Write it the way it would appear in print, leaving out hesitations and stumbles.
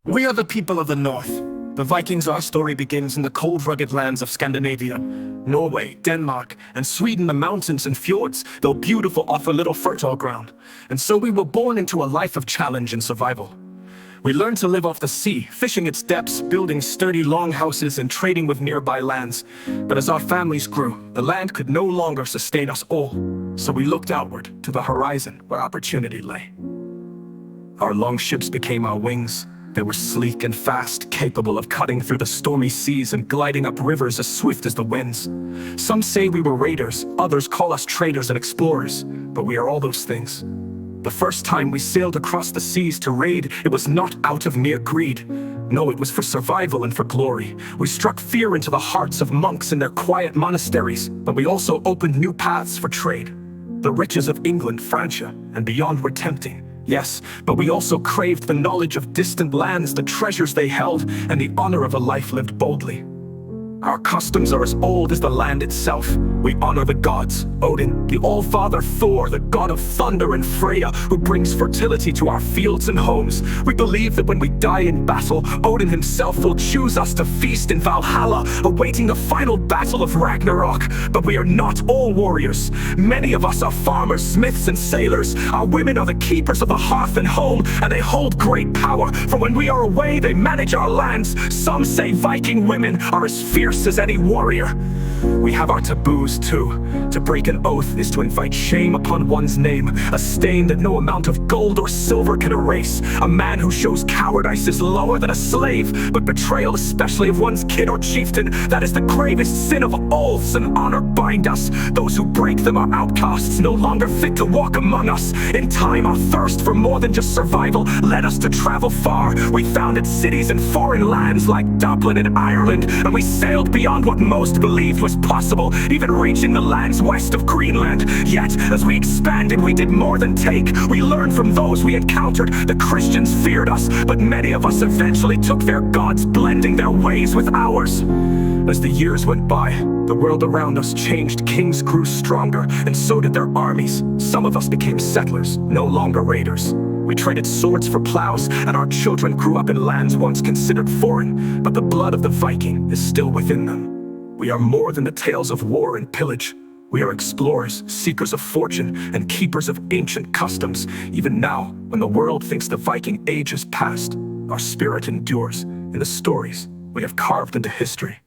We are the people of the North. The Vikings, our story begins in the cold, rugged lands of Scandinavia. Norway, Denmark, and Sweden, the mountains and fjords, though beautiful, offer little fertile ground. And so we were born into a life of challenge and survival. We learned to live off the sea, fishing its depths, building sturdy longhouses, and trading with nearby lands. But as our families grew, the land could no longer sustain us all. So we looked outward to the horizon where opportunity lay. Our long ships became our wings. They were sleek and fast, capable of cutting through the stormy seas and gliding up rivers as swift as the winds. Some say we were raiders, others call us traders and explorers, but we are all those things. The first time we sailed across the seas to raid, it was not out of mere greed. No, it was for survival and for glory. We struck fear into the hearts of monks in their quiet monasteries, but we also opened new paths for trade. The riches of England, Francia, and beyond were tempting. Yes, but we also craved the knowledge of distant lands, the treasures they held, and the honor of a life lived boldly. Our customs are as old as the land itself. We honor the gods, Odin, the All-Father Thor, the god of thunder, and Freya, who brings fertility to our fields and homes. We believe that when we die in battle, Odin himself will choose us to feast in Valhalla, awaiting the final battle of Ragnarok. But we are not all warriors. Many of us are farmers, smiths, and sailors. Our women are the keepers of the hearth and home, and they hold great power. For when we are away, they manage our lands. Some say Viking women are as fierce as any warrior. We have our taboos too. To break an oath is to invite shame upon one's name, a stain that no amount of gold or silver can erase. A man who shows cowardice is lower than a slave, but betrayal, especially of one's kid or chieftain, that is the gravest sin of oaths, and honor bind us. Those who break them are outcasts, no longer fit to walk among us. In time, our thirst for more than just survival led us to travel far. We founded cities in foreign lands like Dublin and Ireland, and we sailed beyond what most believed was possible, even reaching the lands west of Greenland. Yet, as we expanded, we did more than take. We learned from those we encountered. The Christians feared us, but many of us eventually took their gods, blending their ways with ours. As the years went by, the world around us changed. Kings grew stronger, and so did their armies. Some of us became settlers, no longer raiders. We traded swords for plows, and our children grew up in lands once considered foreign, but the blood of the Viking is still within them. We are more than the tales of war and pillage. We are explorers, seekers of fortune, and keepers of ancient customs. Even now, when the world thinks the Viking Age is past, our spirit endures in the stories we have carved into history.